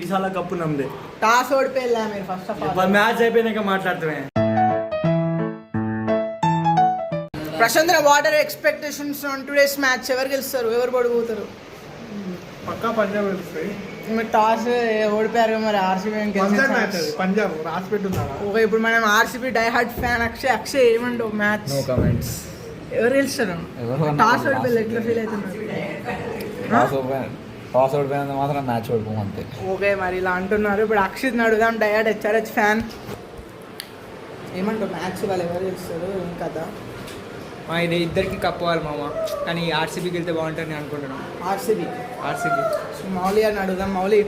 Esala cup నమ్మదే. Toss ఓడిపోయా మీరు first of all. Match అయిపోయినాక మాట్లాడుతామే. Prashant, what are expectations on today's match ఎవరు గెలుస్తారు, ఎవరు పడిపోతారు? పక్కా పంజాబ్ గెలుస్తాయి. మీరు టాస్ ఓడిపోయారు మరి. ఆర్సీబీ పంజాబ్ రాసి పెట్టున్నారా? ఓకే, ఇప్పుడు మనం RCB die hard fan Akshay ఏమంటావు మ్యాచ్? No comments. ఎవరు గెలుస్తారు? టాస్ ఓడిపోయి ఎట్లా ఫీల్ అవుతున్నారు? టాస్ ఓడిపోయినంత మాత్రం మ్యాచ్ ఓడిపోము అంతే. ఓకే, మరి ఇలా అంటున్నారు. ఇప్పుడు అక్షిత్ అడుగుదాం, డై హార్ట్ హెచ్ఆర్హెచ్ ఫ్యాన్. ఏమంటావు మ్యాచ్ వాళ్ళు ఎవరు గెలుస్తారు ఏం కదా? ఇది ఇద్దరికి కప్పువాలి మామ, కానీ ఆర్సీబీకి వెళ్తే బాగుంటుంది నేను అనుకుంటున్నాను. ఆర్సీబీ. మౌలి అని అడుగుదాం. మౌలి,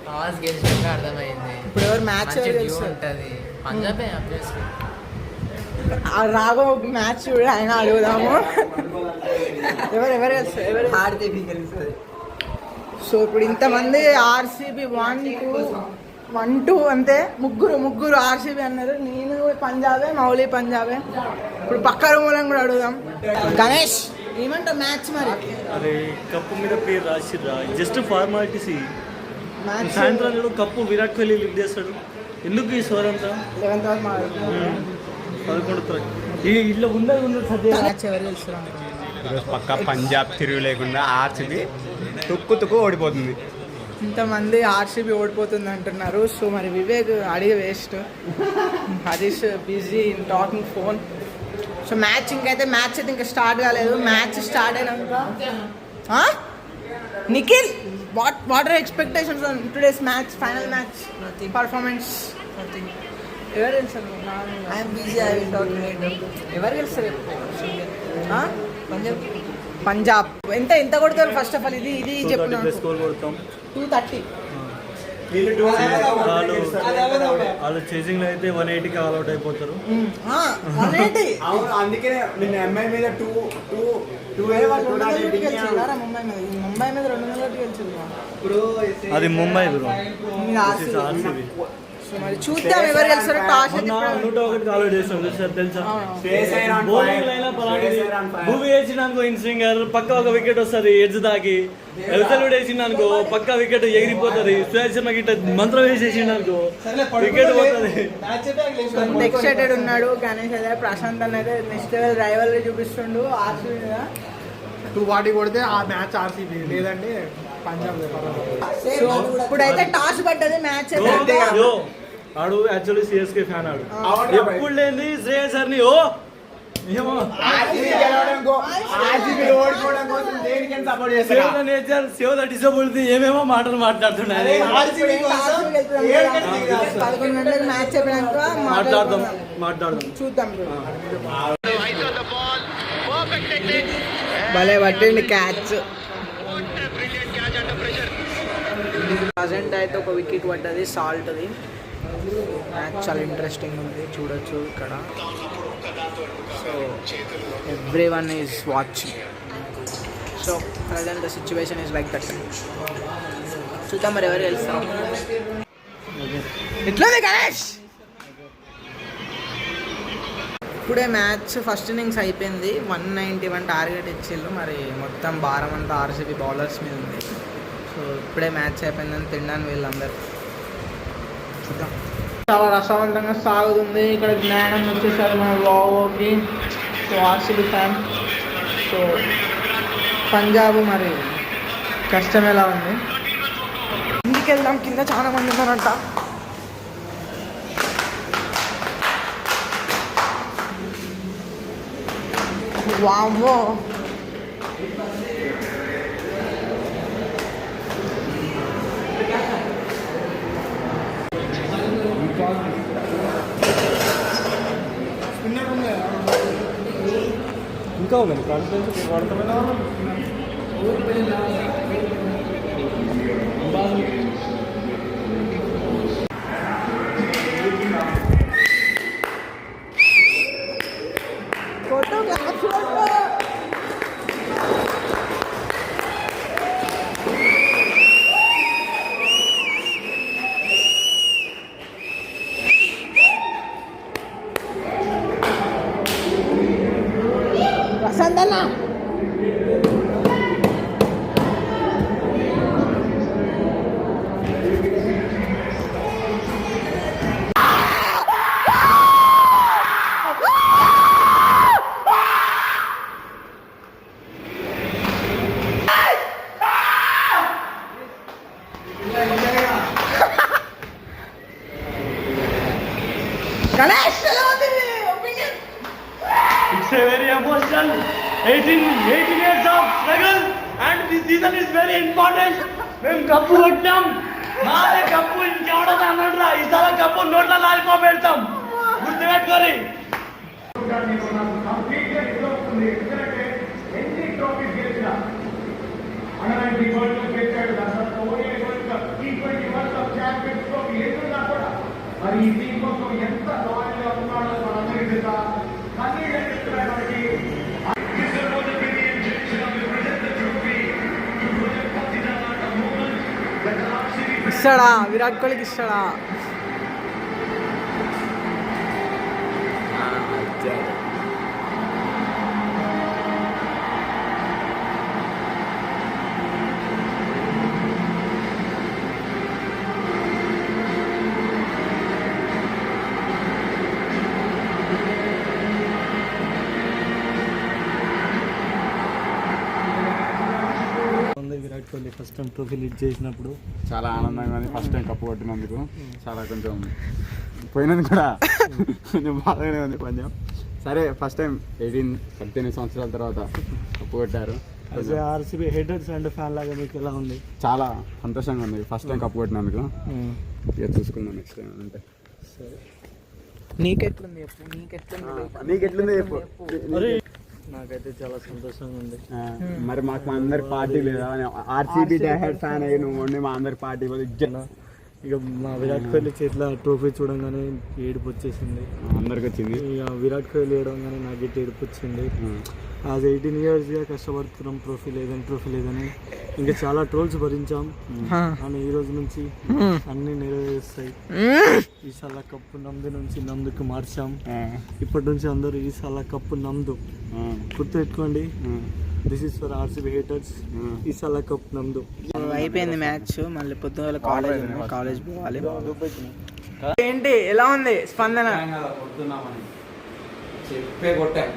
టాస్ గెలిచాక అర్థమైంది ఇప్పుడు ఎవరు మ్యాచ్ ఉంటుంది? పంజాబ్ రాఘవ మ్యాచ్ చూడ ఆయన అడుగుదాము. ఎవరు గెలుస్తారు? ఆర్సీబీ గెలుస్తుంది. సో ఇప్పుడు ఇంతమంది ఆర్సీబీ 1-2 అంతే. ముగ్గురు ఆర్సీబీ అన్నారు. నేను పంజాబే, మౌలి పంజాబే. ఇప్పుడు పక్క రూములను కూడా అడుగుదాం. గణేష్, ఏమంటావు మ్యాచ్ మరి? అరే కప్పు మీద పేరు రాసిర్రా, జస్ట్ ఫార్మాలిటీస్. సాయంత్రం కప్పు విరాట్ కోహ్లీ లిఫ్ట్ చేస్తాడు. ఎందుకు ఈ సోరంతా? 11 ఇట్లా ఉండదు సద్య. మ్యాచ్ ఎవరు గెలుస్తారు? ఈరోజు పక్కా పంజాబ్ తిరుగు లేకుండా ఆర్సీబీ తుక్కు ఓడిపోతుంది. ఇంతమంది ఆర్సీబీ ఓడిపోతుంది అంటున్నారు. సో మరి వివేక్ అడిగి waste. Harish busy in talking phone. So match అయితే ఇంకా స్టార్ట్ కాలేదు. మ్యాచ్ స్టార్ట్ అయినాక Nikhil, what are expectations on today's match, final match performance? ఎవరు గెలుస్తారు? ఎవరు గెలుస్తారు? పంజాబ్. ఎంత కొడతారు ఫస్ట్ ఆఫ్ ఆల్? ఇది చెప్పిన 230. వాళ్ళు చేసింగ్ లో అయితే 180కి ఆల్ అవుట్ అయిపోతారు. అందుకే నిన్న ఎంఐ మీద 2 ముంబై మీద 200 గెలిచారు. అది ముంబై మరి చూద్దాం ఎవరు గెలుస్తారు. టాస్ 101కి ఆల్ అవుట్ చేస్తాం తెలుసా? భూమి వేసినానుకో ఇన్స్వింగర్ పక్క ఒక వికెట్ వస్తుంది, ఎడ్జ్ దాకి. ఎవరు వేసిందనుకో పక్క వికెట్ ఎగిరిపోతుంది. సురేష్ శర్మ గిట్ట మంత్రం వేసేసిందనుకో వికెట్ పోతుంది. ఎక్సైటెడ్ ఉన్నాడు గణేష్ అయితే. ప్రశాంత్ అయితే నెక్స్ట్ లెవెల్ రైవల్రీ చూపిస్తుండు ఆర్సీబీ మీద. 240 కొడితే ఆ మ్యాచ్ ఆర్సీబీ, లేదంటే పంజాబ్. సో ఇప్పుడైతే టాస్ పడ్డది మ్యాచ్. ఆడు యాక్చువల్లీ సిఎస్కే ఫ్యాన్. ఆడు ఎప్పుడు లేని శ్రేయస్ సార్ని ఏమేమో మాటలు మాట్లాడుతున్నారు. మ్యాచ్ అయిపోయినాక మాట్లాడదాం చూద్దాం. భలే పట్టింది క్యాచ్. ప్రజెంట్ అయితే ఒక వికెట్ పడ్డది సాల్ట్ది. మ్యాచ్ చాలా ఇంట్రెస్టింగ్ ఉంది, చూడొచ్చు ఇక్కడ. So every one is watching. So present the situation is like that. చూద్దాం మరి ఎవరు గెలుస్తారు. ఎట్లుంది గణేష్? ఇప్పుడే మ్యాచ్ ఫస్ట్ ఇన్నింగ్స్ అయిపోయింది. 191 టార్గెట్ ఇచ్చిళ్ళు. మరి మొత్తం భారం అంతా ఆర్సీబీ బౌలర్స్ మీద ఉంది. సో ఇప్పుడే మ్యాచ్ అయిపోయిందని తినడానికి వీళ్ళందరూ. చూద్దాం. చాలా రసవంతంగా సాగుతుంది ఇక్కడ. జ్ఞానం వచ్చేసారు మన లోకి. So RCB fan. So Punjab మరి కష్టం ఎలా ఉంది? ఇంటికి వెళ్దాం, కింద చాలా మంది ఉన్నారంట. వామ్మో, ఇంకా ఉన్నాయి కాన్ఫిడెన్స్ వాడతామైనా. గణేష్ ఎలా ఉంది opinion? It's a very emotional 18 years of struggle and this season is very important. మేము కప్పు కొట్టాం, నాదే కప్పు ఇంకెవడదా అన్నట్రా, ఈసారి కప్పు నోట్ల లాలిపో పెడతాం, గుర్తుపెట్టుకోరి. మరి ఈ టీం కోసం ఎంత లాయల్గా ఉన్నాడో మనందరికీ తెలుసా. ఇస్తాడా విరాట్ కోహ్లీకి ఇస్తాడా? Virat Kohli first time trophy lead చేసినప్పుడు చాలా ఆనందంగా ఉంది ఫస్ట్ టైం కప్పు కొట్టినందుకు. చాలా కొంచెం పోయినది కూడా కొంచెం బాగానే ఉంది పంజాబ్. సరే ఫస్ట్ టైం 18 సంవత్సరాల తర్వాత కప్పు కొట్టారు. ఆర్సీబీ హేటర్స్ అండ్ ఫ్యాన్ లాగా మీకు ఎలా ఉంది? చాలా సంతోషంగా ఉంది ఫస్ట్ టైం కప్పు కొట్టినందుకు. ఇక చూసుకుందాం నెక్స్ట్ టైం అంటే. నీకెట్లుంది చెప్పు, నీకెట్లుంది చెప్పు. నాకైతే చాలా సంతోషంగా ఉంది. మరి మాకు మా అందరి పార్టీ లేదా? ఆర్సీబీ హెడ్ ఫ్యాన్ అయ్యి నువ్వు ఉండి మా అందరి పార్టీ ఇక మా విరాట్ కోహ్లీ చేతిలో ట్రోఫీ చూడంగానే ఏడుపు వచ్చేసింది అందరికి వచ్చింది. ఇక విరాట్ కోహ్లీ వేయడంగానే నాకు ఇటు ఏడుపు వచ్చింది. యాజ్ 18 yearsగా కష్టపడుతున్నాం, ట్రోఫీ లేదని ఇంకా చాలా ట్రోల్స్ భరించాం. అని ఈ రోజు నుంచి అన్ని నెరవేరుస్తాయి. ఈసాల కప్పు నందు నుంచి నందుకు మార్చాం. ఇప్పటి నుంచి అందరూ ఈసాల కప్పు నందు గుర్తుపెట్టుకోండి. This is for RCB haters. ఈసాల కప్ నందు. అయిపోయింది మ్యాచ్. మళ్ళీ పొద్దున కాలేజ్ పోవాలి. ఏంటి ఎలా ఉంది స్పందన? చెప్పే కొట్టాను.